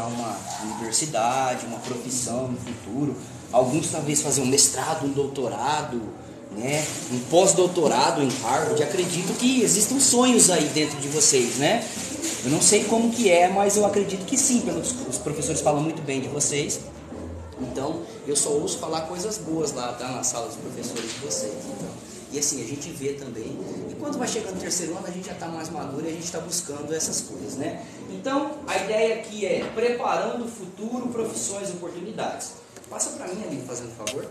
tentar uma universidade, uma profissão no futuro. Alguns talvez fazer um mestrado, um doutorado, né? Um pós-doutorado em Harvard. Acredito que existam sonhos aí dentro de vocês, né? Eu não sei como que é, mas eu acredito que sim, os professores falam muito bem de vocês. Então, eu só ouço falar coisas boas lá, tá? Na sala dos professores de vocês. Então, e assim, a gente vê também. E quando vai chegando no terceiro ano, a gente já está mais maduro e a gente está buscando essas coisas, né? Então, a ideia aqui é preparando o futuro, profissões e oportunidades. Passa para mim, amigo, fazendo favor.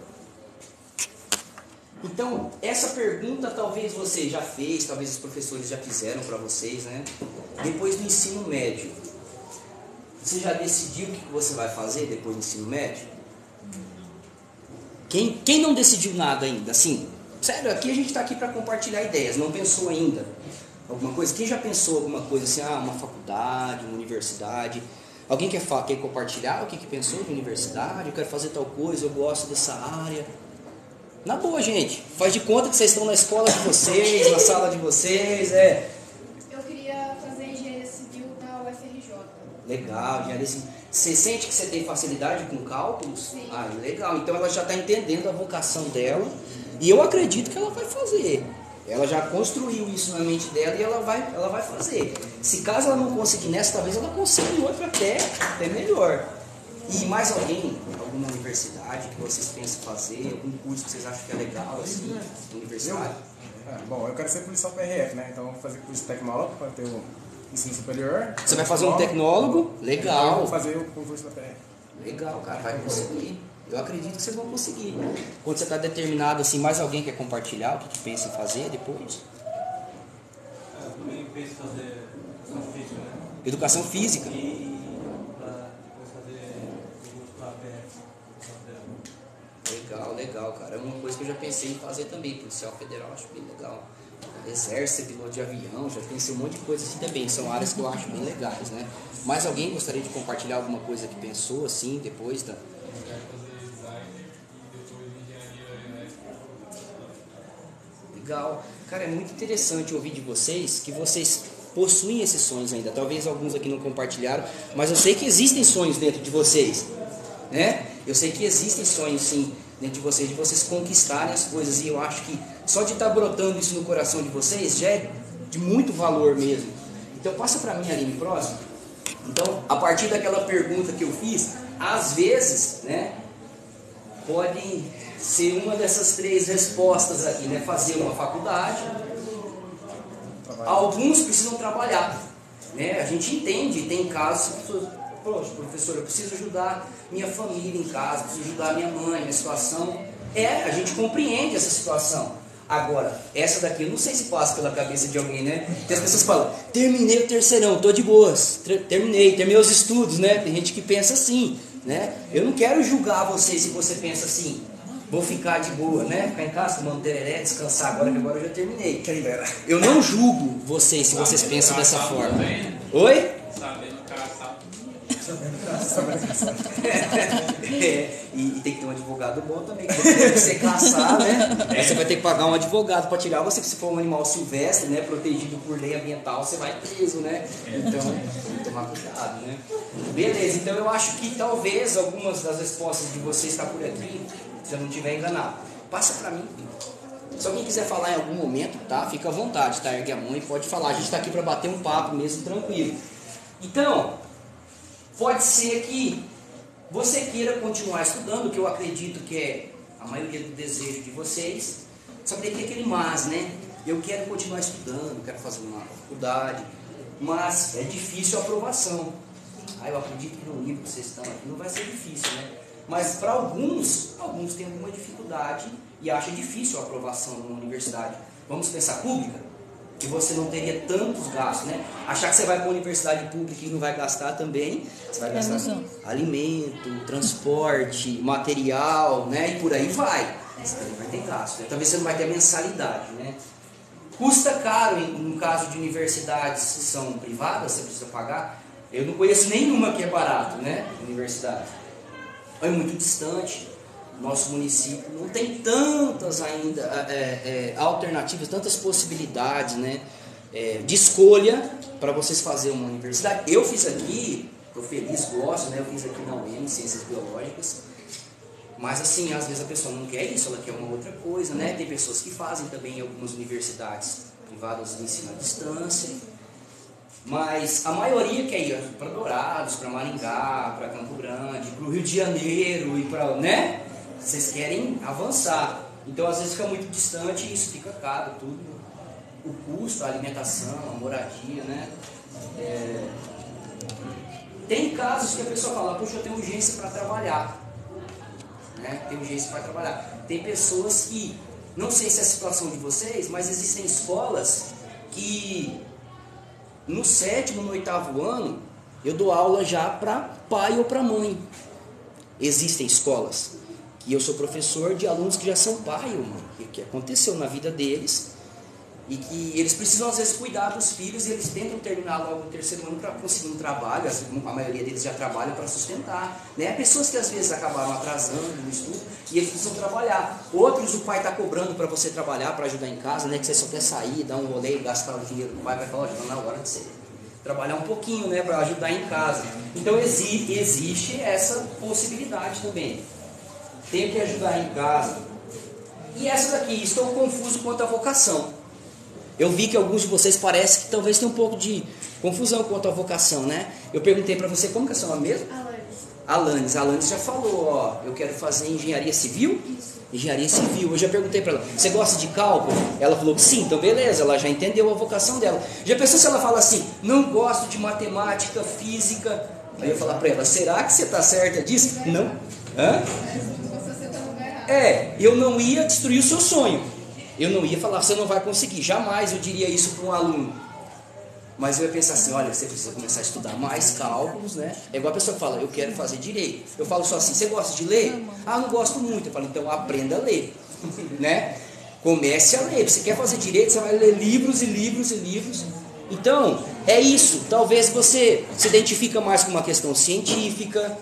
Então, essa pergunta talvez você já fez, talvez os professores já fizeram para vocês, né? Depois do ensino médio, você já decidiu o que você vai fazer depois do ensino médio? Quem não decidiu nada ainda? Assim, sério, aqui a gente está aqui para compartilhar ideias, não pensou ainda alguma coisa? Quem já pensou alguma coisa assim, uma faculdade, uma universidade? Alguém quer compartilhar o que pensou de universidade? Eu quero fazer tal coisa, eu gosto dessa área. Na boa, gente, faz de conta que vocês estão na escola de vocês, na sala de vocês, Eu queria fazer engenharia civil na UFRJ. Legal, engenharia civil. Você sente que você tem facilidade com cálculos? Sim. Legal. Então ela já está entendendo a vocação dela e eu acredito que ela vai fazer. Ela já construiu isso na mente dela e ela vai fazer. Se caso ela não conseguir nessa, talvez ela consiga em outra até melhor. E mais alguém, alguma universidade que vocês pensam fazer, algum curso que vocês acham que é legal, assim, universidade? Bom, eu quero ser policial PRF, né? Então eu vou fazer curso de tecnólogo para ter o ensino superior. Você vai fazer um tecnólogo? Legal. Eu vou fazer o concurso da PRF. Legal, cara, vai conseguir. Eu acredito que vocês vão conseguir. Quando você está determinado, assim, mais alguém quer compartilhar o que pensa em fazer depois? Eu também penso em fazer educação física, né? Educação física. E fazer curso para a PF. Legal, cara. É uma coisa que eu já pensei em fazer também. Policial Federal, acho bem legal. Exército, piloto de avião, já pensei um monte de coisa assim também. São áreas que eu acho bem legais, né? Mais alguém gostaria de compartilhar alguma coisa que pensou, assim, depois da... Legal. Cara, é muito interessante ouvir de vocês que vocês possuem esses sonhos ainda. Talvez alguns aqui não compartilharam, mas eu sei que existem sonhos dentro de vocês, né? Eu sei que existem sonhos, sim, dentro de vocês conquistarem as coisas. E eu acho que só de estar brotando isso no coração de vocês já é de muito valor mesmo. Então passa para mim ali no próximo. Então, a partir daquela pergunta que eu fiz, às vezes, né, podem ser uma dessas três respostas aqui, né? Fazer uma faculdade. Alguns precisam trabalhar, né? A gente entende, tem casos que pessoas, poxa, professor, eu preciso ajudar minha família em casa, preciso ajudar minha mãe, minha situação. A gente compreende essa situação. Agora, essa daqui, eu não sei se passa pela cabeça de alguém, né? Tem as pessoas que falam, terminei o terceirão, tô de boas, terminei os estudos, né? Tem gente que pensa assim, né? Eu não quero julgar você se você pensa assim, vou ficar de boa, né? Ficar em casa, tomando tereré, descansar agora, que agora eu já terminei. Quem dera. Eu não julgo vocês se vocês pensam dessa forma. Oi? Sabendo caçar. E tem que ter um advogado bom também, que você caçar, né? Você vai ter que pagar um advogado para tirar você, se for um animal silvestre, né? Protegido por lei ambiental, você vai preso, né? Então, tem que tomar cuidado, né? Beleza, então eu acho que talvez algumas das respostas de vocês estão por aqui, se eu não estiver enganado. Passa para mim. Se alguém quiser falar em algum momento, tá? Fica à vontade, tá? Ergue a mão e pode falar. A gente está aqui para bater um papo mesmo, tranquilo. Então, pode ser que você queira continuar estudando, que eu acredito que é a maioria do desejo de vocês. Só que tem aquele mas, né? Eu quero continuar estudando, quero fazer uma faculdade, mas é difícil a aprovação. Eu acredito que no nível que vocês estão aqui não vai ser difícil, né? Mas para alguns têm alguma dificuldade e acham difícil a aprovação numa universidade. Vamos pensar pública? Que você não teria tantos gastos, né? Achar que você vai para uma universidade pública e não vai gastar também, você vai gastar alimento, transporte, material, né? E por aí vai. Você também vai ter gasto, né? Talvez você não vai ter mensalidade, né? Custa caro, no caso de universidades que são privadas, você precisa pagar. Eu não conheço nenhuma que é barato, né? Universidade. É muito distante. Nosso município não tem tantas ainda alternativas, tantas possibilidades, né, de escolha para vocês fazerem uma universidade. Eu fiz aqui Estou feliz, gosto, né? Eu fiz aqui na UEM, Ciências Biológicas. Mas assim, às vezes a pessoa não quer isso, ela quer uma outra coisa, né? Tem pessoas que fazem também em algumas universidades privadas de ensino à distância. Mas a maioria quer ir para Dourados, para Maringá, para Campo Grande, para o Rio de Janeiro e para, né? Vocês querem avançar. Então às vezes fica muito distante e isso fica caro, tudo. O custo, a alimentação, a moradia, né? Tem casos que a pessoa fala, puxa, eu tenho urgência para trabalhar. Né? Tem urgência para trabalhar. Tem pessoas que, não sei se é a situação de vocês, mas existem escolas que no 7º, no 8º ano, eu dou aula já para pai ou para mãe. Existem escolas que eu sou professor de alunos que já são pai ou mãe, que aconteceu na vida deles, e que eles precisam às vezes cuidar dos filhos e eles tentam terminar logo no 3º ano para conseguir um trabalho. A maioria deles já trabalha para sustentar, né? Pessoas que às vezes acabaram atrasando no estudo e eles precisam trabalhar. Outros o pai está cobrando para você trabalhar, para ajudar em casa, né? Que você só quer sair, dar um rolê e gastar o dinheiro. O pai vai falar, está na hora de você trabalhar um pouquinho, né? Para ajudar em casa. Então existe essa possibilidade também. Tenho que ajudar em casa. E essa daqui, estou confuso quanto à vocação. Eu vi que alguns de vocês parece que talvez tenham um pouco de confusão quanto à vocação, né? Eu perguntei para você, como que é seu nome mesmo? Alanis. Alanis já falou, ó, eu quero fazer engenharia civil? Isso. Engenharia civil. Eu já perguntei para ela, você gosta de cálculo? Ela falou que sim, então beleza, ela já entendeu a vocação dela. Já pensou se ela fala assim, não gosto de matemática, física? Aí eu falar para ela, será que você está certa disso? Não. Hã? Eu não ia destruir o seu sonho. Eu não ia falar, você não vai conseguir, jamais eu diria isso para um aluno. Mas eu ia pensar assim, olha, você precisa começar a estudar mais cálculos, né? É igual a pessoa que fala, eu quero fazer direito. Eu falo só assim, você gosta de ler? Ah, não gosto muito. Eu falo, então aprenda a ler, né? Comece a ler. Se quer fazer direito, você vai ler livros e livros e livros. Então, é isso. Talvez você se identifica mais com uma questão científica,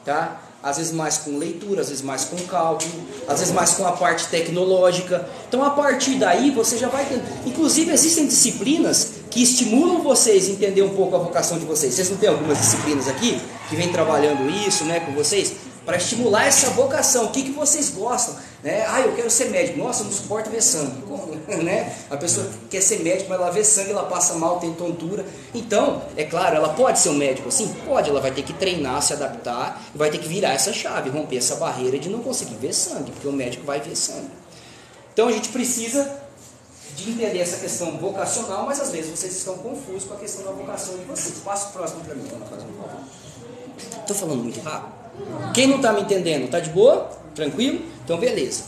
tá? Às vezes mais com leitura, às vezes mais com cálculo, às vezes mais com a parte tecnológica. Então a partir daí você já vai tendo. Inclusive existem disciplinas que estimulam vocês a entender um pouco a vocação de vocês. Vocês não têm algumas disciplinas aqui que vem trabalhando isso, né, com vocês? Para estimular essa vocação, o que vocês gostam? Né? Ah, eu quero ser médico. Nossa, eu não suporto ver sangue. Como? Né? A pessoa quer ser médico, mas ela vê sangue, ela passa mal, tem tontura. Então, é claro, ela pode ser um médico assim? Pode, ela vai ter que treinar, se adaptar, e vai ter que virar essa chave, romper essa barreira de não conseguir ver sangue, porque o médico vai ver sangue. Então a gente precisa de entender essa questão vocacional, mas às vezes vocês estão confusos com a questão da vocação de vocês. Passa o próximo para mim, Ana, faz um favor. Estou falando muito rápido? Quem não está me entendendo, está de boa? Tranquilo? Então beleza.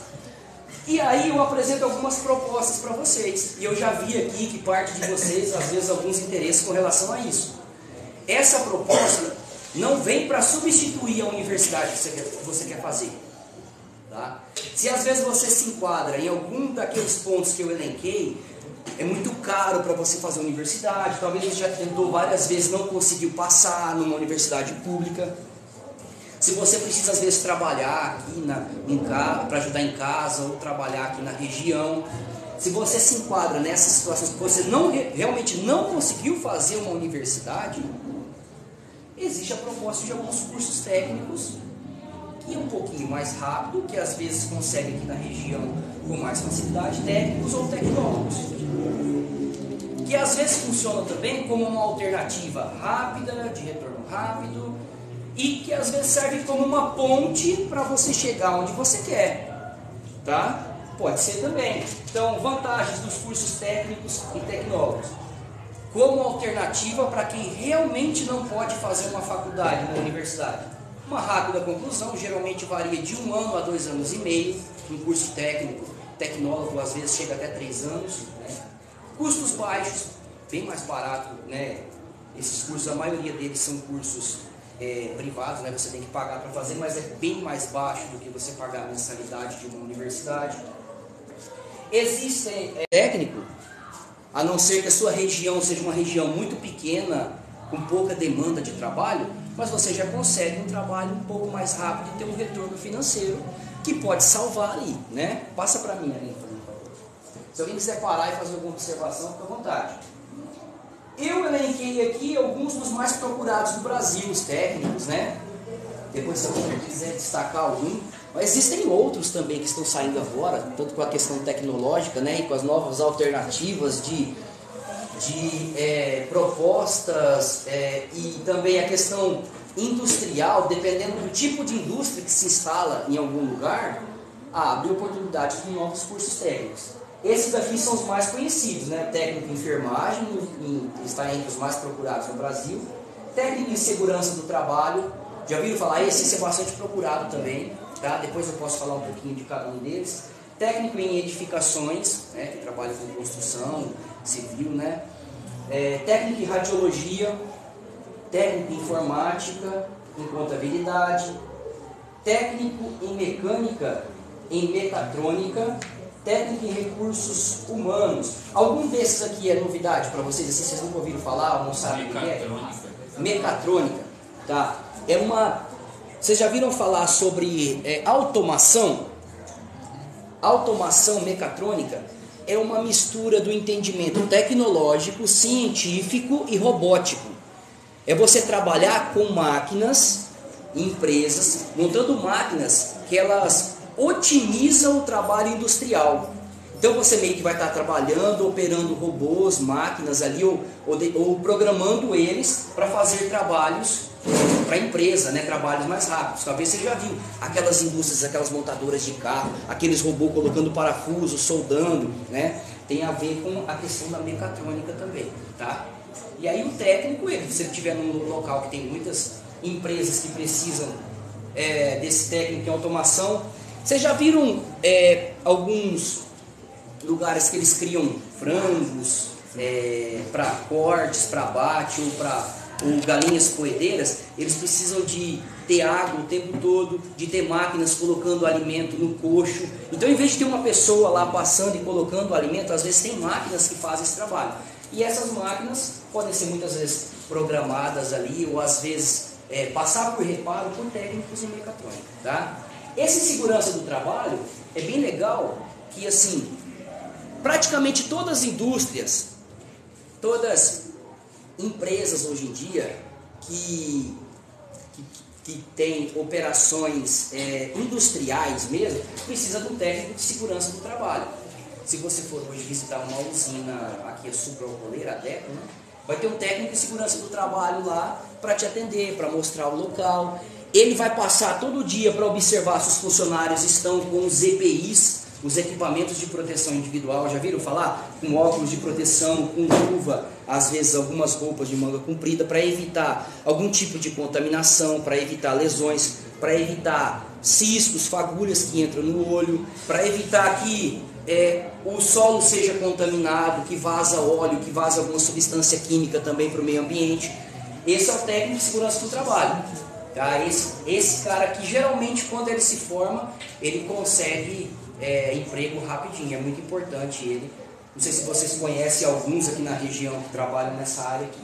E aí eu apresento algumas propostas para vocês. E eu já vi aqui que parte de vocês, às vezes, alguns interesses com relação a isso. Essa proposta não vem para substituir a universidade que você quer fazer. Tá? Se às vezes você se enquadra em algum daqueles pontos que eu elenquei, é muito caro para você fazer universidade, talvez você já tentou várias vezes, não conseguiu passar numa universidade pública. Se você precisa às vezes trabalhar aqui para ajudar em casa, ou trabalhar aqui na região, se você se enquadra nessas situações que você realmente não conseguiu fazer uma universidade, existe a proposta de alguns cursos técnicos que é um pouquinho mais rápido, que às vezes consegue aqui na região com mais facilidade, técnicos ou tecnólogos, que às vezes funcionam também como uma alternativa rápida, de retorno rápido, e que às vezes serve como uma ponte para você chegar onde você quer, tá? Pode ser também. Então, vantagens dos cursos técnicos e tecnólogos, como alternativa para quem realmente não pode fazer uma faculdade, uma universidade. Uma rápida conclusão, geralmente varia de 1 ano a 2 anos e meio, um curso técnico, tecnólogo às vezes chega até 3 anos, né? Custos baixos, bem mais barato, né? Esses cursos, a maioria deles são cursos privados, né? Você tem que pagar para fazer, mas é bem mais baixo do que você pagar a mensalidade de uma universidade. Existem técnico, a não ser que a sua região seja uma região muito pequena, com pouca demanda de trabalho, mas você já consegue um trabalho um pouco mais rápido e ter um retorno financeiro que pode salvar ali, né? Passa para mim ali, por favor. Se alguém quiser parar e fazer alguma observação, fica à vontade. Eu elenquei aqui alguns dos mais procurados do Brasil, os técnicos, né? Depois, se alguém quiser destacar algum. Mas existem outros também que estão saindo agora, tanto com a questão tecnológica, né? E com as novas alternativas de propostas e também a questão industrial, dependendo do tipo de indústria que se instala em algum lugar, abre oportunidades de novos cursos técnicos. Esses aqui são os mais conhecidos, né? Técnico em enfermagem, está entre os mais procurados no Brasil. Técnico em segurança do trabalho, já viram falar? Esse é bastante procurado também, tá? Depois eu posso falar um pouquinho de cada um deles. Técnico em edificações, né? Que trabalha com construção civil, né? Técnico em radiologia, técnico em informática, em contabilidade, técnico em mecânica, em mecatrônica, técnico em recursos humanos. Algum desses aqui é novidade para vocês? Assim, vocês nunca ouviram falar ou não sabem o que é? Mecatrônica, tá? Vocês já viram falar sobre automação? Automação mecatrônica é uma mistura do entendimento tecnológico, científico e robótico. É você trabalhar com máquinas, empresas, montando máquinas que elas otimizam o trabalho industrial. Então você meio que vai estar trabalhando, operando robôs, máquinas ali, ou programando eles para fazer trabalhos para a empresa, né? Trabalhos mais rápidos. Talvez você já viu aquelas indústrias, aquelas montadoras de carro, aqueles robôs colocando parafuso, soldando, né? Tem a ver com a questão da mecatrônica também, tá? E aí o técnico, se ele estiver num local que tem muitas empresas que precisam desse técnico em automação, vocês já viram alguns lugares que eles criam frangos para cortes, para abate ou galinhas poedeiras? Eles precisam de ter água o tempo todo, de ter máquinas colocando alimento no coxo. Então, em vez de ter uma pessoa lá passando e colocando o alimento, às vezes tem máquinas que fazem esse trabalho. E essas máquinas podem ser muitas vezes programadas ali, ou às vezes passar por reparo por técnicos em mecatrônica, tá? Esse segurança do trabalho é bem legal, que assim, praticamente todas as indústrias, todas empresas hoje em dia que têm operações industriais mesmo, precisa de um técnico de segurança do trabalho. Se você for hoje visitar uma usina, aqui a sucroalcooleira, a Deco, né, vai ter um técnico de segurança do trabalho lá para te atender, para mostrar o local. Ele vai passar todo dia para observar se os funcionários estão com os EPIs, os equipamentos de proteção individual. Já viram falar? Com óculos de proteção, com luva, às vezes algumas roupas de manga comprida, para evitar algum tipo de contaminação, para evitar lesões, para evitar ciscos, fagulhas que entram no olho, para evitar que o solo seja contaminado, que vaza óleo, que vaza alguma substância química também para o meio ambiente. Esse é o técnico de segurança do trabalho. Tá? Esse cara aqui, geralmente, quando ele se forma, ele consegue emprego rapidinho. É muito importante ele. Não sei se vocês conhecem alguns aqui na região que trabalham nessa área aqui.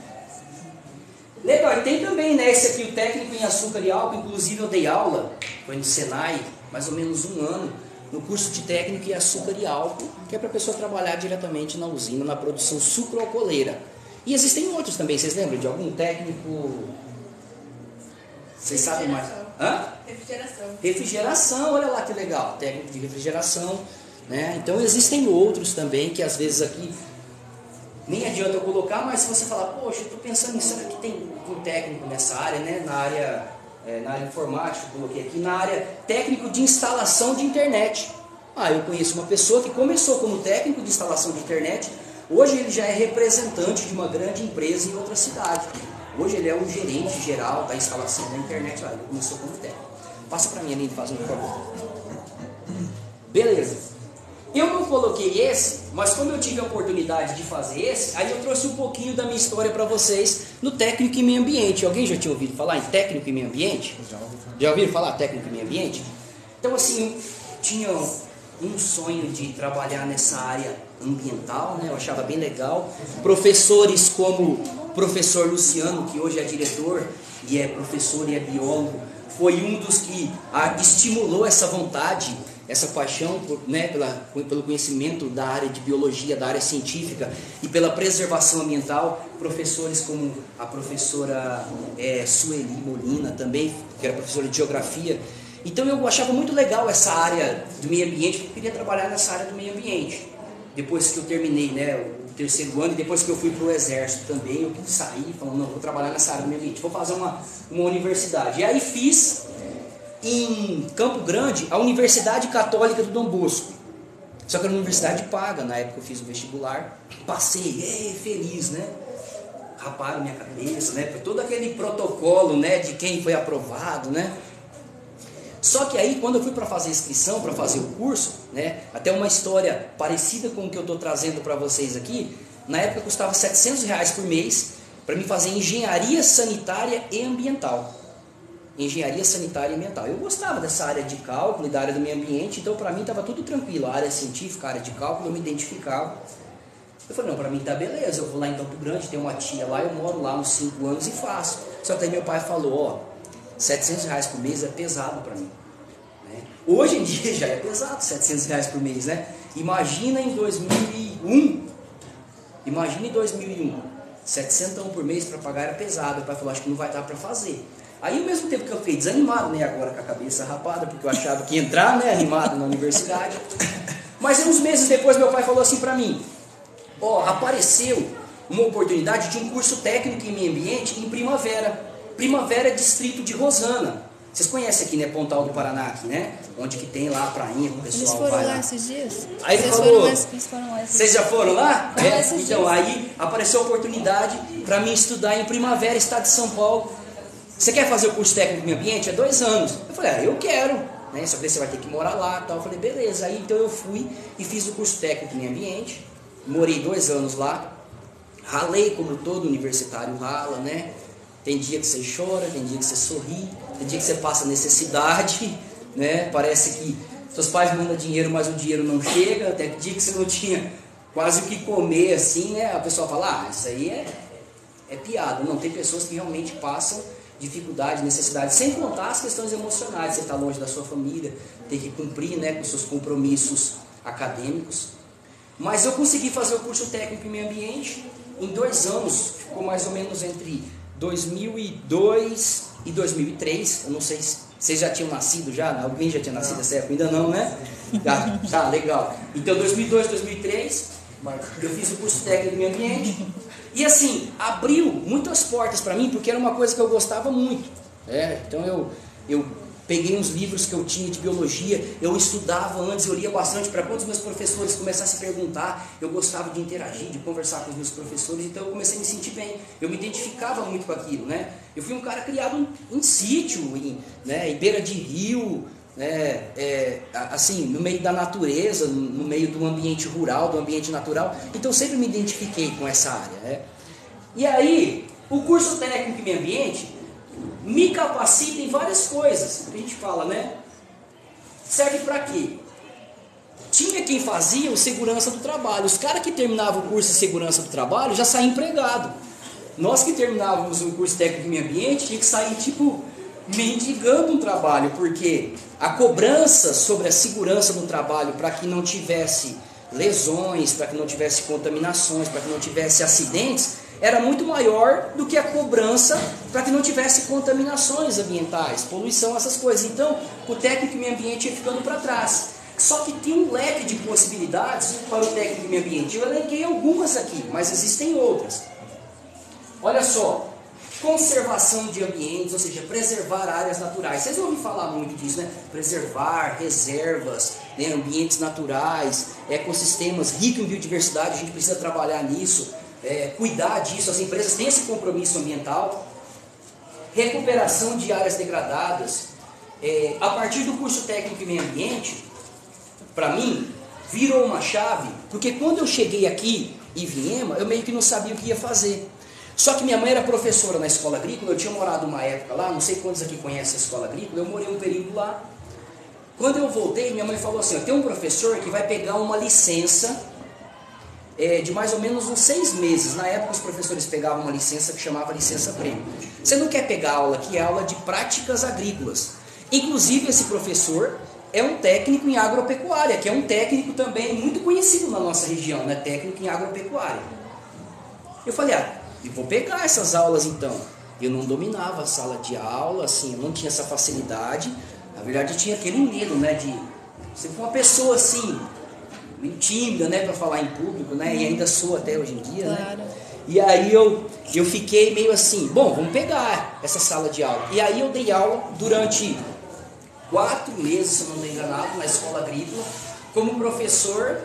Legal, e tem também, né, esse aqui, o técnico em açúcar e álcool. Inclusive eu dei aula, foi no Senai, mais ou menos 1 ano, no curso de técnico em açúcar e álcool, que é para a pessoa trabalhar diretamente na usina, na produção sucroalcooleira. E existem outros também, vocês lembram de algum técnico? Vocês sabem mais? Hã? Refrigeração. Refrigeração, olha lá que legal, técnico de refrigeração, né? Então existem outros também que às vezes aqui nem adianta eu colocar, mas se você falar, poxa, eu estou pensando nisso, será que tem um técnico nessa área, né? Na área informática, eu coloquei aqui, na área técnico de instalação de internet. Eu conheço uma pessoa que começou como técnico de instalação de internet, hoje ele já é representante de uma grande empresa em outra cidade. Hoje ele é um gerente geral da instalação da internet, ele começou como técnico. Passa para mim, Aline, faz um favor. Beleza. Eu não coloquei esse, mas como eu tive a oportunidade de fazer esse, aí eu trouxe um pouquinho da minha história para vocês no técnico em meio ambiente. Alguém já tinha ouvido falar em técnico em meio ambiente? Já ouviram falar técnico em meio ambiente? Então assim, eu tinha um sonho de trabalhar nessa área ambiental, né? Eu achava bem legal. Professores como o professor Luciano, que hoje é diretor e é professor e é biólogo, foi um dos que estimulou essa vontade essa paixão né, pelo conhecimento da área de biologia, da área científica e pela preservação ambiental, professores como a professora Sueli Molina também, que era professora de geografia. Então eu achava muito legal essa área do meio ambiente, porque eu queria trabalhar nessa área do meio ambiente. Depois que eu terminei, né, o terceiro ano, e depois que eu fui para o exército também, eu saí falando, não, vou trabalhar nessa área do meio ambiente, vou fazer uma universidade. E aí fiz em Campo Grande a Universidade Católica do Dom Bosco. Só que era uma universidade paga, na época eu fiz o vestibular, passei, feliz, né? Raparam minha cabeça, né? Por todo aquele protocolo, né, de quem foi aprovado, né? Só que aí, quando eu fui para fazer a inscrição, para fazer o curso, né, até uma história parecida com o que eu estou trazendo para vocês aqui, na época custava R$700 por mês para me fazer engenharia sanitária e ambiental. Engenharia sanitária e ambiental. Eu gostava dessa área de cálculo e da área do meio ambiente, então para mim estava tudo tranquilo. A área científica, a área de cálculo, eu me identificava. Eu falei, não, para mim tá beleza, eu vou lá em Campo Grande, tem uma tia lá, eu moro lá uns 5 anos e faço. Só que aí meu pai falou, ó, R$700 por mês é pesado para mim. Né? Hoje em dia já é pesado, R$700 por mês, né? Imagina em 2001, 700 por mês para pagar era pesado. O pai falou, acho que não vai dar para fazer. Aí, ao mesmo tempo que eu fiquei desanimado, né, agora com a cabeça rapada, porque eu achava que ia entrar, né, animado na universidade. Mas uns meses depois, meu pai falou assim para mim, ó, apareceu uma oportunidade de um curso técnico em meio ambiente em Primavera, distrito de Rosana. Vocês conhecem aqui, né, Pontal do Paraná, aqui, né? Onde que tem lá a prainha, o pessoal Eles foram vai lá esses dias? Aí ele falou, vocês já foram lá? Então, aí apareceu a oportunidade para mim estudar em Primavera, estado de São Paulo. Você quer fazer o curso técnico em meio ambiente? É 2 anos. Eu falei, eu quero. Né? Só que você vai ter que morar lá e tal. Eu falei, beleza. Aí então eu fui e fiz o curso técnico em meio ambiente. Morei 2 anos lá. Ralei como todo universitário rala, né? Tem dia que você chora, tem dia que você sorri, tem dia que você passa necessidade, né? Parece que seus pais mandam dinheiro, mas o dinheiro não chega. Até que dia que você não tinha quase o que comer, assim, né? A pessoa fala, isso aí é piada. Não, tem pessoas que realmente passam dificuldade, necessidade, sem contar as questões emocionais. Você está longe da sua família, tem que cumprir, né, com seus compromissos acadêmicos. Mas eu consegui fazer o curso técnico em meio ambiente em 2 anos, ficou mais ou menos entre 2002 e 2003. Eu não sei se vocês já tinham nascido já, alguém já tinha nascido nessa época? Ainda não, né? Tá, legal. Então 2002, 2003, eu fiz o curso técnico em meio ambiente. E assim, abriu muitas portas para mim, porque era uma coisa que eu gostava muito. Então eu peguei uns livros que eu tinha de biologia, eu estudava antes, eu lia bastante para quando os meus professores começassem a perguntar, eu gostava de interagir, de conversar com os meus professores, então eu comecei a me sentir bem, eu me identificava muito com aquilo, né? Eu fui um cara criado em sítio, em beira de rio, né? Assim, no meio da natureza, no meio do ambiente rural, do ambiente natural, então eu sempre me identifiquei com essa área, né? E aí, o curso técnico em meio ambiente me capacita em várias coisas, que a gente fala, né? Serve para quê? Tinha quem fazia o segurança do trabalho. Os caras que terminavam o curso de segurança do trabalho já saíam empregado. Nós que terminávamos o curso técnico em meio ambiente, tinha que sair, tipo, mendigando um trabalho, porque a cobrança sobre a segurança no trabalho, para que não tivesse lesões, para que não tivesse contaminações, para que não tivesse acidentes, era muito maior do que a cobrança para que não tivesse contaminações ambientais, poluição, essas coisas. Então, o técnico em meio ambiente ia ficando para trás. Só que tem um leque de possibilidades para o técnico em meio ambiente. Eu elenquei algumas aqui, mas existem outras. Olha só, conservação de ambientes, ou seja, preservar áreas naturais. Vocês vão ouvir falar muito disso, né? Preservar reservas, né? Ambientes naturais, ecossistemas ricos em biodiversidade, a gente precisa trabalhar nisso. Cuidar disso, as empresas têm esse compromisso ambiental. Recuperação de áreas degradadas. A partir do curso técnico em meio ambiente, para mim, virou uma chave, porque quando eu cheguei aqui em Viema, eu meio que não sabia o que ia fazer. Só que minha mãe era professora na escola agrícola, eu tinha morado uma época lá, não sei quantos aqui conhecem a escola agrícola, eu morei um período lá. Quando eu voltei, minha mãe falou assim, tem um professor que vai pegar uma licença de mais ou menos uns 6 meses. Na época os professores pegavam uma licença que chamava licença prêmio. Você não quer pegar aula aqui, é aula de práticas agrícolas. Inclusive esse professor é um técnico em agropecuária, que é um técnico também muito conhecido na nossa região, né? Técnico em agropecuária. Eu falei, eu vou pegar essas aulas então. Eu não dominava a sala de aula, assim, eu não tinha essa facilidade. Na verdade, eu tinha aquele medo, né, de ser uma pessoa assim, meio tímida, né, para falar em público, né, e ainda sou até hoje em dia, Claro. né. E aí eu fiquei meio assim, bom, vamos pegar essa sala de aula. E aí eu dei aula durante 4 meses, se eu não me enganado, na escola agrícola, como professor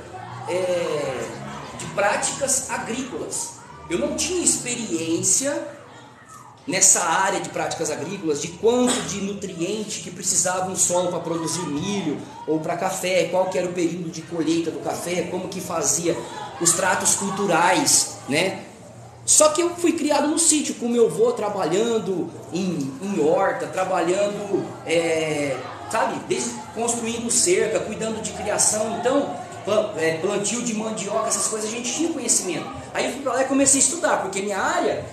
de práticas agrícolas. Eu não tinha experiência nessa área de práticas agrícolas, de quanto de nutriente que precisava um solo para produzir milho ou para café, qual que era o período de colheita do café, como que fazia os tratos culturais, né? Só que eu fui criado no sítio, com meu avô trabalhando em horta, trabalhando, sabe, desde construindo cerca, cuidando de criação, então, plantio de mandioca, essas coisas, a gente tinha conhecimento. Aí eu fui para lá e comecei a estudar, porque minha área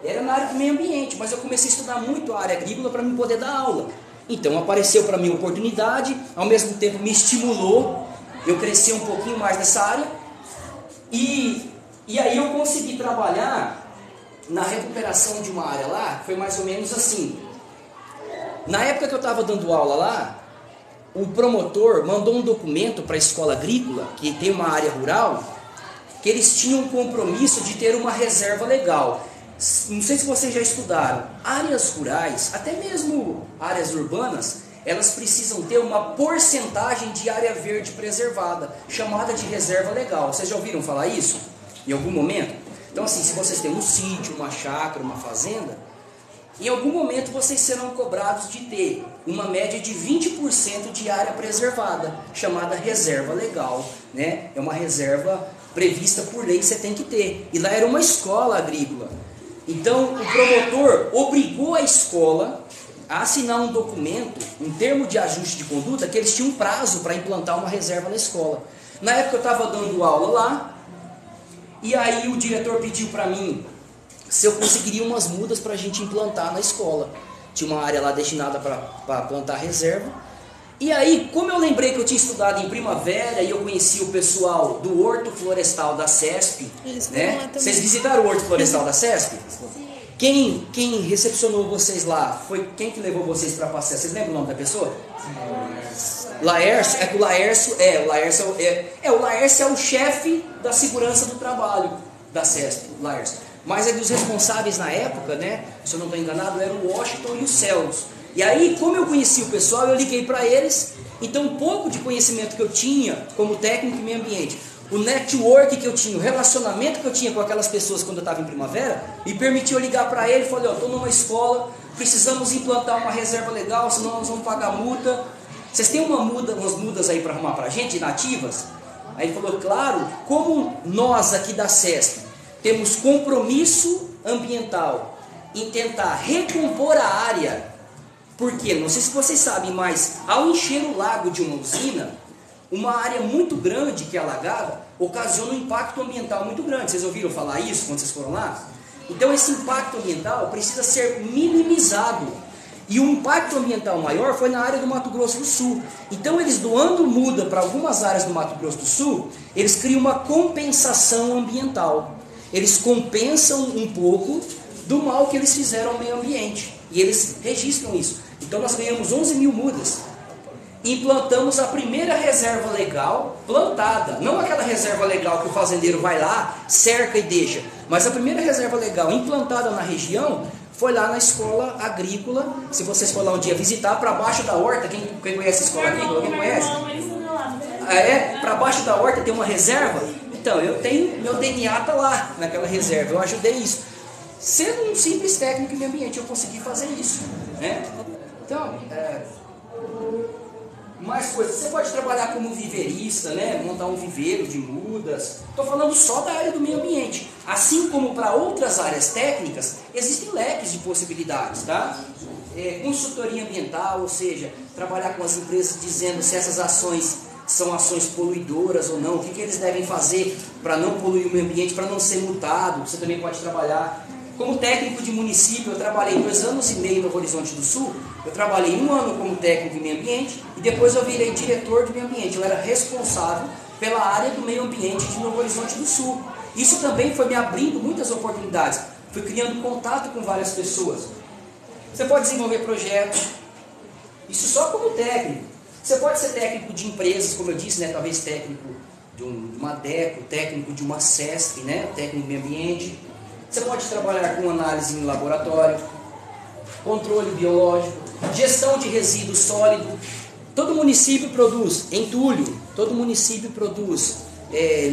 era na área do meio ambiente, mas eu comecei a estudar muito a área agrícola para mim poder dar aula. Então apareceu para mim a oportunidade, ao mesmo tempo me estimulou, eu cresci um pouquinho mais nessa área, e aí eu consegui trabalhar na recuperação de uma área lá, foi mais ou menos assim. Na época que eu estava dando aula lá, o promotor mandou um documento para a escola agrícola, que tem uma área rural, que eles tinham um compromisso de ter uma reserva legal. Não sei se vocês já estudaram, áreas rurais, até mesmo áreas urbanas, elas precisam ter uma porcentagem de área verde preservada, chamada de reserva legal. Vocês já ouviram falar isso? Em algum momento? Então assim, se vocês têm um sítio, uma chácara, uma fazenda, em algum momento vocês serão cobrados de ter uma média de 20% de área preservada, chamada reserva legal, né? É uma reserva prevista por lei que você tem que ter. E lá era uma escola agrícola. Então o promotor obrigou a escola a assinar um documento, um termo de ajuste de conduta, que eles tinham um prazo para implantar uma reserva na escola. Na época eu estava dando aula lá, e aí o diretor pediu para mim se eu conseguiria umas mudas para a gente implantar na escola. Tinha uma área lá destinada para plantar reserva. E aí, como eu lembrei que eu tinha estudado em Primavera e eu conheci o pessoal do Horto Florestal da CESP, né? Vocês visitaram o Horto Florestal da CESP? Quem recepcionou vocês lá? Foi quem que levou vocês para passear? Vocês lembram o nome da pessoa? Laércio. O Laércio é o chefe da segurança do trabalho da CESP, o Laércio. Mas dos responsáveis na época, né? Se eu não estou enganado, eram o Washington e o Celso. E aí, como eu conheci o pessoal, eu liguei para eles. Então, um pouco de conhecimento que eu tinha como técnico em meio ambiente, o network que eu tinha, o relacionamento que eu tinha com aquelas pessoas quando eu estava em Primavera, me permitiu ligar para ele e falei, estou numa escola, precisamos implantar uma reserva legal, senão nós vamos pagar multa. Vocês têm umas mudas aí para arrumar para a gente, nativas? Aí ele falou, claro, como nós aqui da CESP temos compromisso ambiental em tentar recompor a área. Porque, não sei se vocês sabem, mas ao encher o lago de uma usina, uma área muito grande que é alagada ocasiona um impacto ambiental muito grande. Vocês ouviram falar isso quando vocês foram lá? Então esse impacto ambiental precisa ser minimizado. E o impacto ambiental maior foi na área do Mato Grosso do Sul. Então eles doando muda para algumas áreas do Mato Grosso do Sul, eles criam uma compensação ambiental. Eles compensam um pouco do mal que eles fizeram ao meio ambiente. E eles registram isso. Então nós ganhamos 11 mil mudas. Implantamos a primeira reserva legal plantada. Não aquela reserva legal que o fazendeiro vai lá, cerca e deixa. Mas a primeira reserva legal implantada na região foi lá na escola agrícola. Se vocês forem lá um dia visitar, para baixo da horta, quem conhece a escola agrícola? Quem conhece? Para baixo da horta tem uma reserva. Então, eu tenho, meu DNA está lá naquela reserva. Eu ajudei isso. Sendo um simples técnico em meio ambiente, eu consegui fazer isso, né? Então, mais coisas. Você pode trabalhar como viveirista, né? Montar um viveiro de mudas. Estou falando só da área do meio ambiente. Assim como para outras áreas técnicas, existem leques de possibilidades, tá? Consultoria ambiental, ou seja, trabalhar com as empresas dizendo se essas ações são ações poluidoras ou não, o que eles devem fazer para não poluir o meio ambiente, para não ser multado. Você também pode trabalhar. Como técnico de município, eu trabalhei 2 anos e meio no Novo Horizonte do Sul. Eu trabalhei 1 ano como técnico de meio ambiente e depois eu virei diretor de meio ambiente. Eu era responsável pela área do meio ambiente de Novo Horizonte do Sul. Isso também foi me abrindo muitas oportunidades. Fui criando contato com várias pessoas. Você pode desenvolver projetos, isso só como técnico. Você pode ser técnico de empresas, como eu disse, né? Talvez técnico de uma DECO, técnico de uma CESP, né? Técnico de meio ambiente. Você pode trabalhar com análise em laboratório, controle biológico, gestão de resíduo sólido. Todo município produz entulho, todo município produz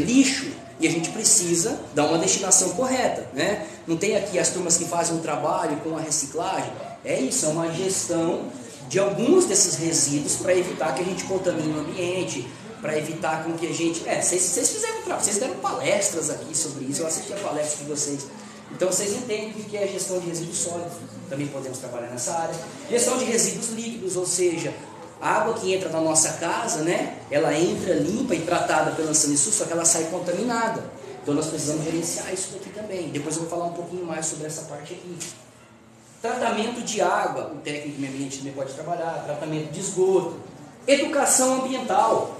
lixo e a gente precisa dar uma destinação correta, né? Não tem aqui as turmas que fazem um trabalho com a reciclagem. É isso, é uma gestão de alguns desses resíduos para evitar que a gente contamine o ambiente, para evitar com que a gente... Vocês fizeram um trabalho, vocês deram palestras aqui sobre isso, eu assisti a palestra de vocês. Então vocês entendem o que é gestão de resíduos sólidos, também podemos trabalhar nessa área. Gestão de resíduos líquidos, ou seja, a água que entra na nossa casa, né, ela entra limpa e tratada pela Sanepar, só que ela sai contaminada. Então nós precisamos gerenciar isso daqui também. Depois eu vou falar um pouquinho mais sobre essa parte aqui. Tratamento de água, o técnico de meio ambiente também pode trabalhar. Tratamento de esgoto. Educação ambiental.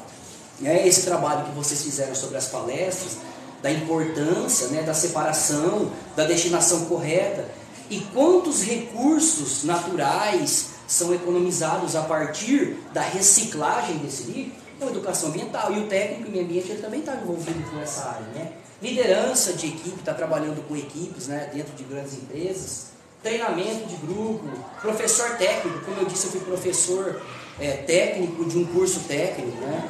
Esse trabalho que vocês fizeram sobre as palestras, da importância, né, da separação, da destinação correta. E quantos recursos naturais são economizados a partir da reciclagem desse lixo? Então, educação ambiental. E o técnico em meio ambiente ele também está envolvido com essa área, né? Liderança de equipe, está trabalhando com equipes, né, dentro de grandes empresas. Treinamento de grupo. Professor técnico, como eu disse, eu fui professor técnico de um curso técnico, né?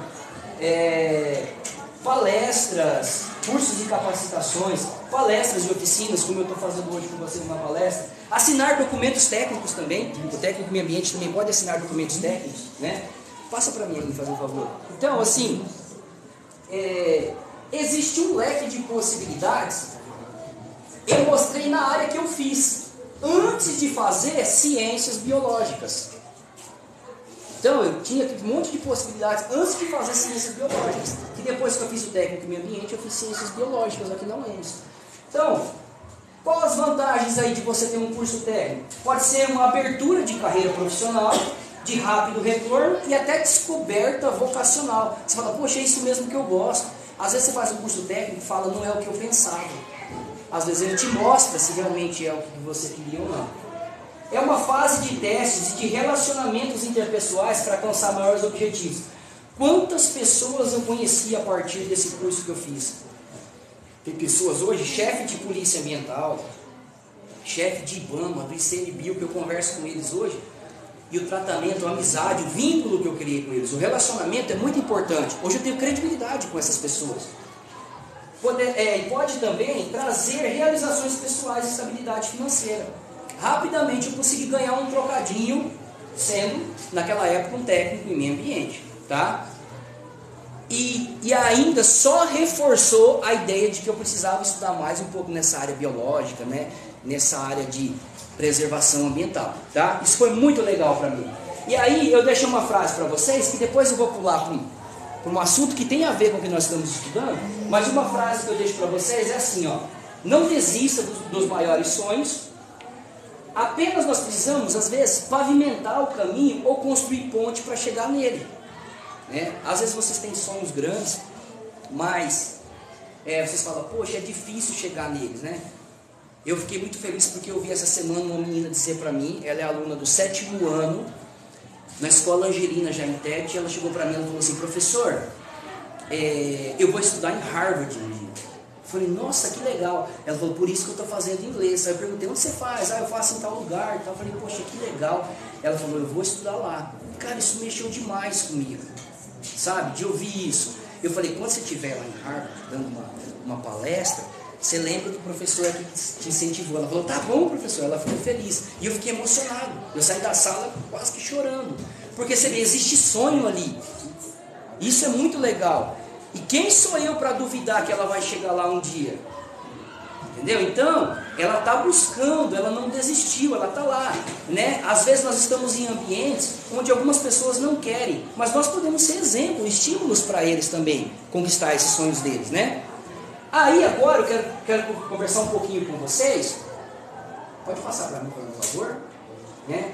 Palestras, cursos de capacitações, palestras e oficinas, como eu estou fazendo hoje com vocês uma palestra. Assinar documentos técnicos também. O técnico de meio ambiente também pode assinar documentos técnicos, né? Passa para mim aí, fazer um favor. Então, assim, existe um leque de possibilidades. Eu mostrei na área que eu fiz, antes de fazer ciências biológicas. Então, eu tinha um monte de possibilidades antes de fazer ciências biológicas. Que depois que eu fiz o técnico em meio ambiente, eu fiz ciências biológicas aqui na UENS. Então, quais as vantagens aí de você ter um curso técnico? Pode ser uma abertura de carreira profissional, de rápido retorno e até descoberta vocacional. Você fala, poxa, é isso mesmo que eu gosto. Às vezes você faz um curso técnico e fala, não é o que eu pensava. Às vezes ele te mostra se realmente é o que você queria ou não. É uma fase de testes e de relacionamentos interpessoais para alcançar maiores objetivos. Quantas pessoas eu conheci a partir desse curso que eu fiz? Tem pessoas hoje, chefe de polícia ambiental, chefe de IBAMA, do ICMBio, que eu converso com eles hoje, e o tratamento, a amizade, o vínculo que eu criei com eles. O relacionamento é muito importante. Hoje eu tenho credibilidade com essas pessoas. Pode também trazer realizações pessoais e estabilidade financeira. Rapidamente eu consegui ganhar um trocadinho, sendo, naquela época, um técnico em meio ambiente, tá? E ainda só reforçou a ideia de que eu precisava estudar mais um pouco nessa área biológica, né? Nessa área de preservação ambiental, tá? Isso foi muito legal para mim. E aí eu deixei uma frase para vocês, que depois eu vou pular para um assunto que tem a ver com o que nós estamos estudando, mas uma frase que eu deixo para vocês é assim, ó: não desista dos maiores sonhos. Apenas nós precisamos, às vezes, pavimentar o caminho ou construir ponte para chegar nele, né? Às vezes vocês têm sonhos grandes, mas vocês falam, poxa, é difícil chegar neles, né? Eu fiquei muito feliz porque eu vi essa semana uma menina dizer para mim, ela é aluna do 7º ano, na escola Angelina, já em Tete, ela chegou para mim e falou assim, professor, eu vou estudar em Harvard um dia. Eu falei, nossa, que legal. Ela falou, por isso que eu estou fazendo inglês. Aí eu perguntei, onde você faz? Eu faço em tal lugar. Eu falei, poxa, que legal. Ela falou, eu vou estudar lá. Cara, isso mexeu demais comigo, sabe, de ouvir isso. Eu falei, quando você estiver lá em Harvard, dando uma palestra, você lembra do professor que te incentivou. Ela falou, tá bom, professor. Ela ficou feliz. E eu fiquei emocionado. Eu saí da sala quase que chorando. Porque você vê, existe sonho ali. Isso é muito legal. E quem sou eu para duvidar que ela vai chegar lá um dia? Entendeu? Então, ela está buscando, ela não desistiu, ela está lá, né? Às vezes nós estamos em ambientes onde algumas pessoas não querem, mas nós podemos ser exemplo, estímulos para eles também, conquistar esses sonhos deles, né? Aí agora eu quero conversar um pouquinho com vocês Pode passar para mim, por favor. Né?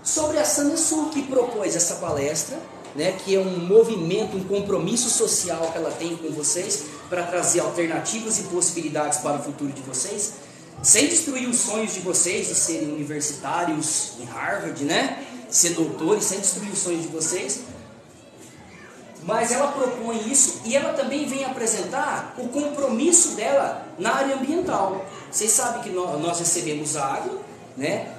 Sobre a Sanesul, que propôs essa palestra, né, que é um movimento, um compromisso social que ela tem com vocês para trazer alternativas e possibilidades para o futuro de vocês, sem destruir os sonhos de vocês de serem universitários em Harvard, né, ser doutores, sem destruir os sonhos de vocês. Mas ela propõe isso e ela também vem apresentar o compromisso dela na área ambiental. Vocês sabem que nós recebemos água, né,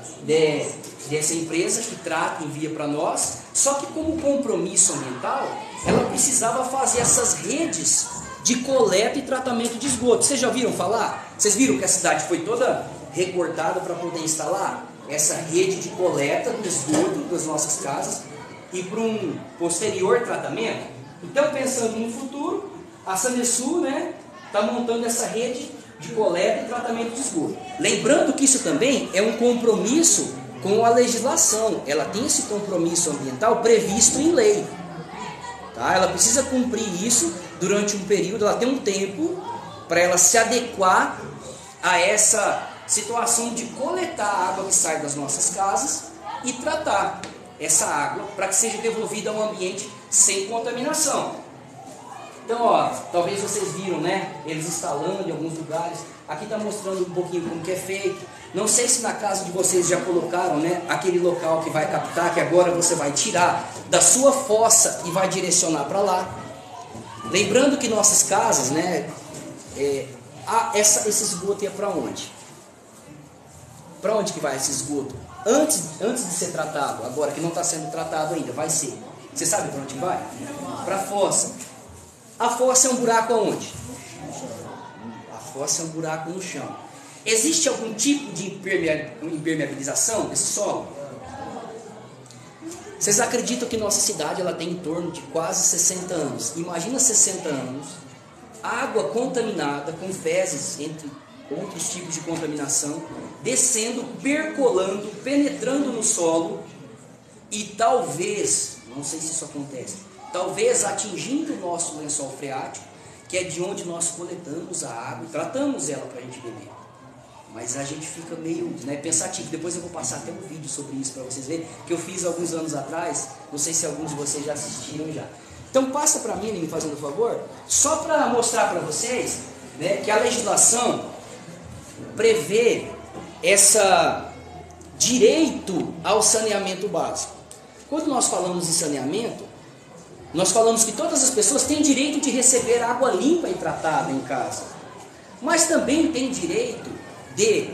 dessa empresa que trata e envia para nós, só que como compromisso ambiental, ela precisava fazer essas redes de coleta e tratamento de esgoto. Vocês já ouviram falar? Vocês viram que a cidade foi toda recortada para poder instalar essa rede de coleta do esgoto das nossas casas e para um posterior tratamento? Então, pensando no futuro, a Sanesul, né, está montando essa rede de coleta e tratamento de esgoto. Lembrando que isso também é um compromisso com a legislação. Ela tem esse compromisso ambiental previsto em lei. Tá? Ela precisa cumprir isso durante um período, ela tem um tempo para ela se adequar a essa situação de coletar a água que sai das nossas casas e tratar essa água para que seja devolvida ao ambiente sem contaminação. Então, ó, talvez vocês viram, né, eles instalando em alguns lugares. Aqui está mostrando um pouquinho como que é feito. Não sei se na casa de vocês já colocaram, né, aquele local que vai captar, que agora você vai tirar da sua fossa e vai direcionar para lá. Lembrando que nossas casas, né, esse esgoto ia para onde? Para onde que vai esse esgoto? Antes de ser tratado, agora que não está sendo tratado ainda, vai ser. Você sabe para onde vai? Para a fossa. A fossa é um buraco aonde? A fossa é um buraco no chão. Existe algum tipo de impermeabilização desse solo? Vocês acreditam que nossa cidade ela tem em torno de quase 60 anos? Imagina 60 anos, água contaminada com fezes, entre outros tipos de contaminação, descendo, percolando, penetrando no solo e talvez, não sei se isso acontece, talvez atingindo o nosso lençol freático, que é de onde nós coletamos a água e tratamos ela para a gente beber. Mas a gente fica meio, né, pensativo. Depois eu vou passar até um vídeo sobre isso para vocês verem, que eu fiz alguns anos atrás. Não sei se alguns de vocês já assistiram já. Então passa para mim, me fazendo um favor, só para mostrar para vocês, né, que a legislação prevê essa direito ao saneamento básico. Quando nós falamos em saneamento, nós falamos que todas as pessoas têm direito de receber água limpa e tratada em casa, mas também têm direito de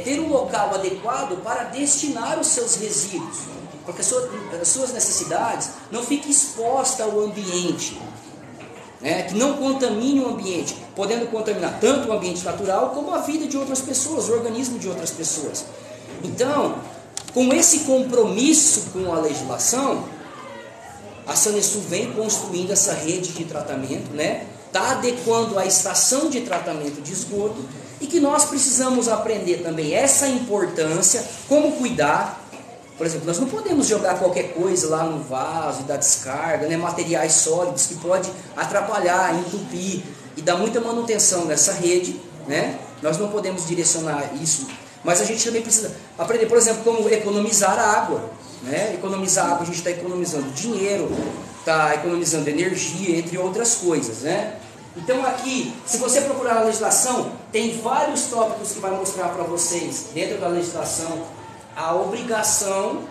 ter um local adequado para destinar os seus resíduos, porque as suas necessidades não fiquem expostas ao ambiente, né, que não contamine o ambiente, podendo contaminar tanto o ambiente natural como a vida de outras pessoas, o organismo de outras pessoas. Então, com esse compromisso com a legislação, a Sanesul vem construindo essa rede de tratamento, né? Está adequando a estação de tratamento de esgoto e que nós precisamos aprender também essa importância, como cuidar. Por exemplo, nós não podemos jogar qualquer coisa lá no vaso e dar descarga, né? Materiais sólidos que pode atrapalhar, entupir e dar muita manutenção nessa rede, né? Nós não podemos direcionar isso, mas a gente também precisa aprender, por exemplo, como economizar água. Né? Economizar água, a gente está economizando dinheiro, está economizando energia, entre outras coisas, né? Então aqui, se você procurar na legislação, tem vários tópicos que vai mostrar para vocês, dentro da legislação, a obrigação,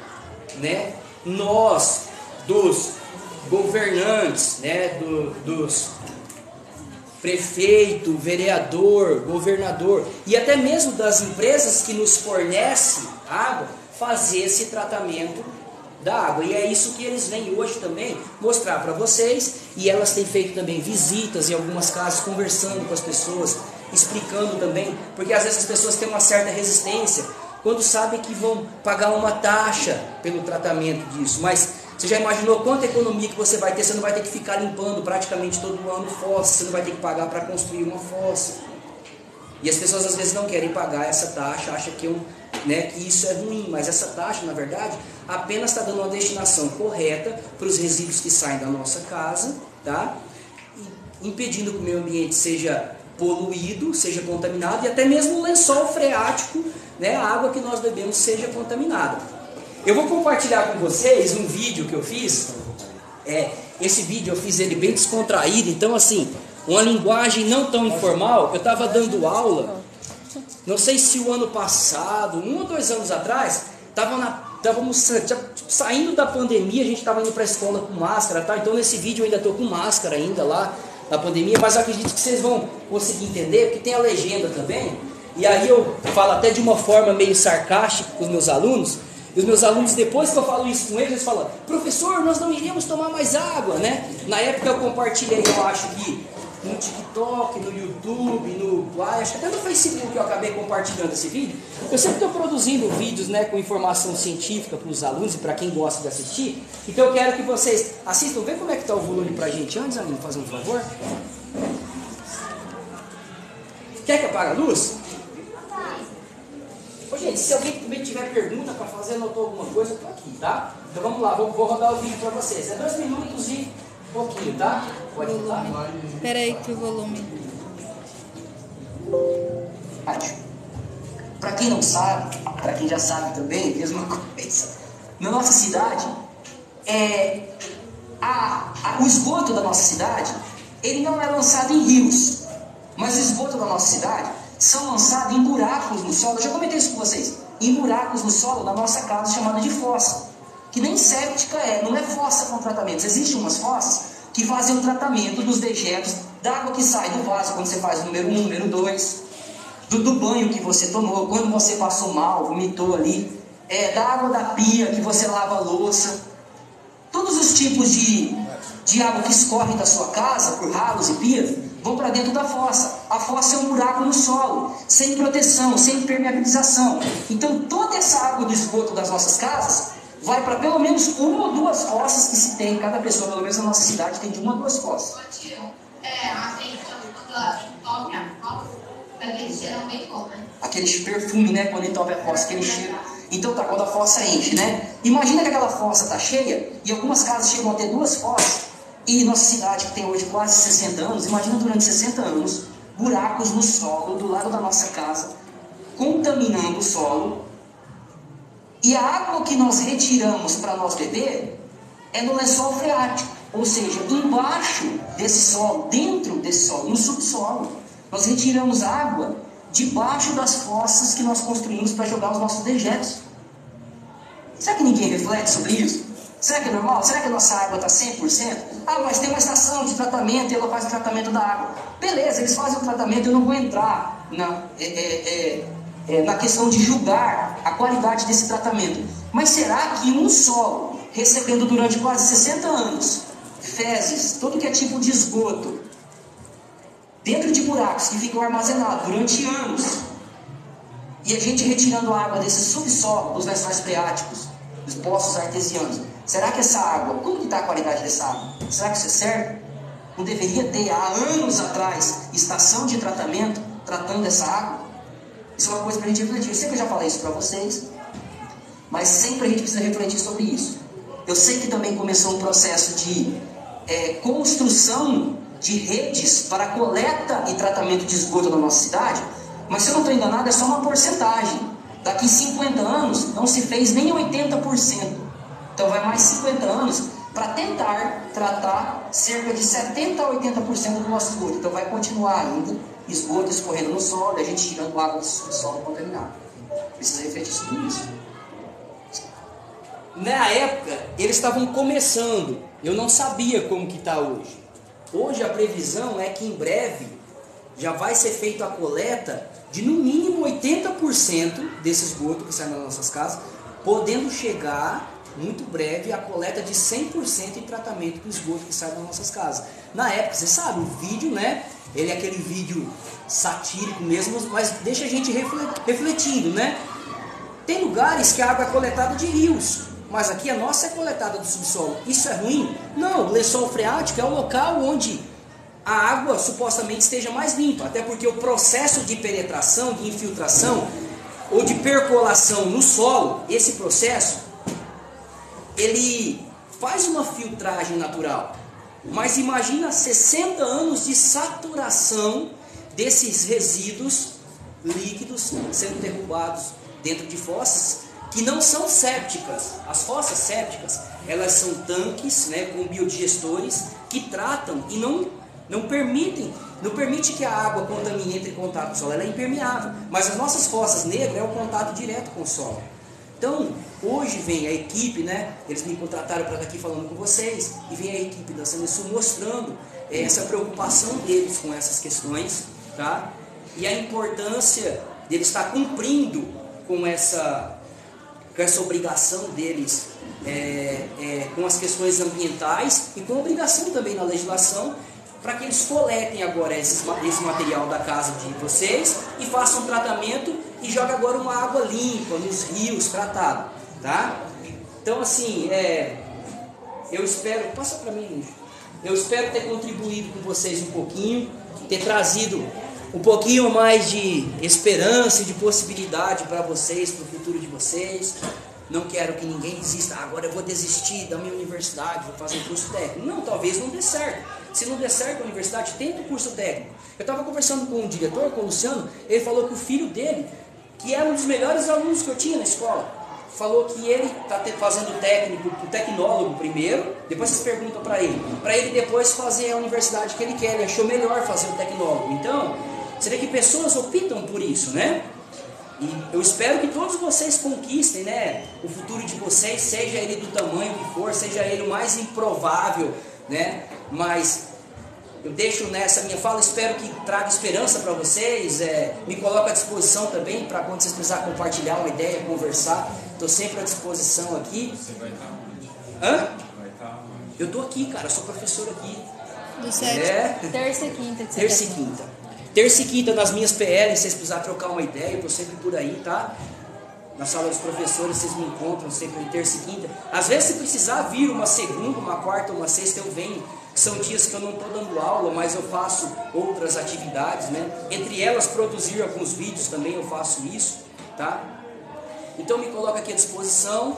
né, nós, dos governantes, né, dos prefeito, vereador, governador e até mesmo das empresas que nos fornecem água, fazer esse tratamento da água. E é isso que eles vêm hoje também mostrar para vocês. E elas têm feito também visitas em algumas casas, conversando com as pessoas, explicando também, porque às vezes as pessoas têm uma certa resistência quando sabem que vão pagar uma taxa pelo tratamento disso. Mas você já imaginou quanta economia que você vai ter? Você não vai ter que ficar limpando praticamente todo ano fossa, você não vai ter que pagar para construir uma fossa. E as pessoas às vezes não querem pagar essa taxa, acham que, que isso é ruim, mas essa taxa, na verdade, apenas está dando uma destinação correta para os resíduos que saem da nossa casa, tá? E impedindo que o meio ambiente seja poluído, seja contaminado, e até mesmo o lençol freático né, a água que nós bebemos seja contaminada. Eu vou compartilhar com vocês um vídeo que eu fiz. Esse vídeo eu fiz ele bem descontraído, então assim, uma linguagem não tão informal. Eu estava dando aula, não sei se o ano passado, 1 ou 2 anos atrás, estávamos saindo da pandemia, a gente estava indo para a escola com máscara, tá? Então nesse vídeo eu ainda estou com máscara ainda lá na pandemia, mas eu acredito que vocês vão conseguir entender, porque tem a legenda também, e aí eu falo até de uma forma meio sarcástica com os meus alunos, e os meus alunos, depois que eu falo isso com eles falam: professor, nós não iríamos tomar mais água, né? Na época eu compartilhei, eu acho que no TikTok, no YouTube, acho que até no Facebook eu acabei compartilhando esse vídeo. Eu sempre estou produzindo vídeos, né, com informação científica para os alunos e para quem gosta de assistir. Então eu quero que vocês assistam. Vê como é que está o volume para a gente antes, Aline, fazer um favor. Quer que apague a luz? Ô, gente, se alguém também tiver pergunta para fazer, anotou alguma coisa, eu estou aqui, tá? Então vamos lá, vou rodar o vídeo para vocês. É 2 minutos e pouquinho, tá? Pode rodar? Espera aí que o volume... Para quem não sabe, para quem já sabe também, mesma coisa. Na nossa cidade, o esgoto da nossa cidade, ele não é lançado em rios, mas o esgoto da nossa cidade são lançados em buracos no solo. Eu já comentei isso com vocês. Em buracos no solo da nossa casa, chamada de fossa. Que nem séptica não é fossa com tratamentos. Existem umas fossas que fazem o tratamento dos dejetos da água que sai do vaso quando você faz o número 1, número 2, do banho que você tomou, quando você passou mal, vomitou ali, da água da pia que você lava a louça. Todos os tipos de água que escorrem da sua casa, por ralos e pias, vão para dentro da fossa. A fossa é um buraco no solo, sem proteção, sem impermeabilização. Então toda essa água do esgoto das nossas casas vai para pelo menos 1 ou 2 fossas que se tem. Cada pessoa, pelo menos na nossa cidade, tem de 1 a 2 fossas. Aquele perfume, né? Quando entope a fossa, aquele cheiro. Então tá, quando a fossa enche, né? Imagina que aquela fossa tá cheia e algumas casas chegam a ter 2 fossas. E nossa cidade, que tem hoje quase 60 anos, imagina durante 60 anos, buracos no solo, do lado da nossa casa, contaminando o solo. E a água que nós retiramos para nós beber é no lençol freático, ou seja, embaixo desse solo, dentro desse solo, no subsolo. Nós retiramos água debaixo das fossas que nós construímos para jogar os nossos dejetos. Será que ninguém reflete sobre isso? Será que é normal? Será que a nossa água está 100%? Ah, mas tem uma estação de tratamento e ela faz o tratamento da água. Beleza, eles fazem o tratamento, eu não vou entrar na questão de julgar a qualidade desse tratamento. Mas será que um solo, recebendo durante quase 60 anos, fezes, todo que é tipo de esgoto, dentro de buracos que ficam armazenados durante anos, e a gente retirando a água desse subsolo, dos lençóis freáticos, dos poços artesianos, será que essa água, como que está a qualidade dessa água? Será que isso é certo? Não deveria ter, há anos atrás, estação de tratamento tratando essa água? Isso é uma coisa para a gente refletir. Eu sei que eu já falei isso para vocês, mas sempre a gente precisa refletir sobre isso. Eu sei que também começou um processo de construção de redes para coleta e tratamento de esgoto na nossa cidade, mas se eu não estou enganado, é só uma porcentagem. Daqui 50 anos não se fez nem 80%. Então vai mais 50 anos para tentar tratar cerca de 70% a 80% do nosso esgoto. Então vai continuar ainda esgoto escorrendo no solo e a gente tirando água do solo contaminado. Precisa refletir sobre isso. Na época, eles estavam começando. Eu não sabia como que está hoje. Hoje a previsão é que em breve já vai ser feita a coleta de no mínimo 80% desse esgoto que sai das nossas casas, podendo chegar muito breve a coleta de 100% em tratamento do esgoto que sai das nossas casas. Na época, você sabe, o vídeo, né? Ele é aquele vídeo satírico mesmo, mas deixa a gente refletindo, né? Tem lugares que a água é coletada de rios, mas aqui a nossa é coletada do subsolo. Isso é ruim? Não, o lençol freático é o local onde a água supostamente esteja mais limpa, até porque o processo de penetração, de infiltração ou de percolação no solo, esse processo, ele faz uma filtragem natural. Mas imagina 60 anos de saturação desses resíduos líquidos sendo derrubados dentro de fossas que não são sépticas. As fossas sépticas, elas são tanques, né, com biodigestores que tratam e não permite que a água contamine entre em contato com o solo, ela é impermeável. Mas as nossas fossas negras é o contato direto com o solo. Então, hoje vem a equipe, né, eles me contrataram para estar aqui falando com vocês, e vem a equipe da Sanesul mostrando essa preocupação deles com essas questões, tá? E a importância deles estar cumprindo com essa obrigação deles com as questões ambientais e com a obrigação também na legislação para que eles coletem agora esse material da casa de vocês e façam um tratamento e joguem agora uma água limpa nos rios tratada, tá? Então assim, eu espero, passa para mim, eu espero ter contribuído com vocês um pouquinho, ter trazido um pouquinho mais de esperança e de possibilidade para vocês, para o futuro de vocês. Não quero que ninguém desista, agora eu vou desistir da minha universidade, vou fazer um curso técnico. Não, talvez não dê certo. Se não der certo a universidade, tenta o curso técnico. Eu estava conversando com o diretor, com o Luciano, ele falou que o filho dele, que era um dos melhores alunos que eu tinha na escola, falou que ele está fazendo o tecnólogo primeiro, depois vocês perguntam para ele depois fazer a universidade que ele quer, ele achou melhor fazer o tecnólogo. Então, você vê que pessoas optam por isso, né? E eu espero que todos vocês conquistem, né, o futuro de vocês, seja ele do tamanho que for, seja ele o mais improvável, né? Mas eu deixo nessa minha fala, espero que traga esperança para vocês, me coloco à disposição também para quando vocês precisarem compartilhar uma ideia, conversar, estou sempre à disposição aqui. Você vai estar onde? Hã? Vai estar onde? Eu estou aqui, cara, sou professor aqui. Do 7. Terça e quinta. Que você Terça e quer. quinta. Terça e quinta nas minhas PL, se vocês precisarem trocar uma ideia, eu estou sempre por aí, tá? Na sala dos professores, vocês me encontram sempre em terça e quinta. Às vezes, se precisar vir uma segunda, uma quarta, uma sexta, eu venho. São dias que eu não estou dando aula, mas eu faço outras atividades, né? Entre elas, produzir alguns vídeos também, eu faço isso, tá? Então, me coloco aqui à disposição.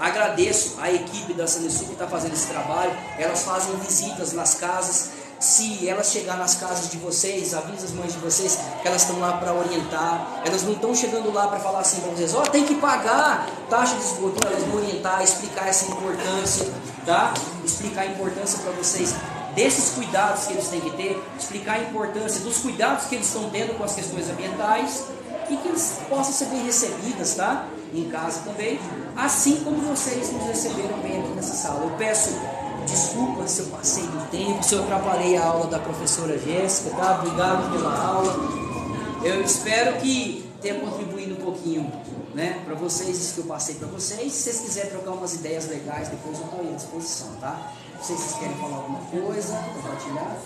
Agradeço a equipe da Sanesul que está fazendo esse trabalho. Elas fazem visitas nas casas. Se elas chegar nas casas de vocês, avisa as mães de vocês que elas estão lá para orientar. Elas não estão chegando lá para falar assim para vocês, tem que pagar taxa de esgoto. Elas vão orientar, explicar essa importância, tá? Explicar a importância para vocês desses cuidados que eles têm que ter, explicar a importância dos cuidados que eles estão tendo com as questões ambientais e que eles possam ser bem recebidas, tá? Em casa também, assim como vocês nos receberam bem aqui nessa sala. Eu peço desculpa se eu passei do tempo, se eu atrapalhei a aula da professora Jéssica, tá? Obrigado pela aula. Eu espero que tenha contribuído um pouquinho, né, para vocês, isso que eu passei para vocês. Se vocês quiserem trocar umas ideias legais, depois eu estou à disposição, tá? Não sei se vocês querem falar alguma coisa, compartilhar.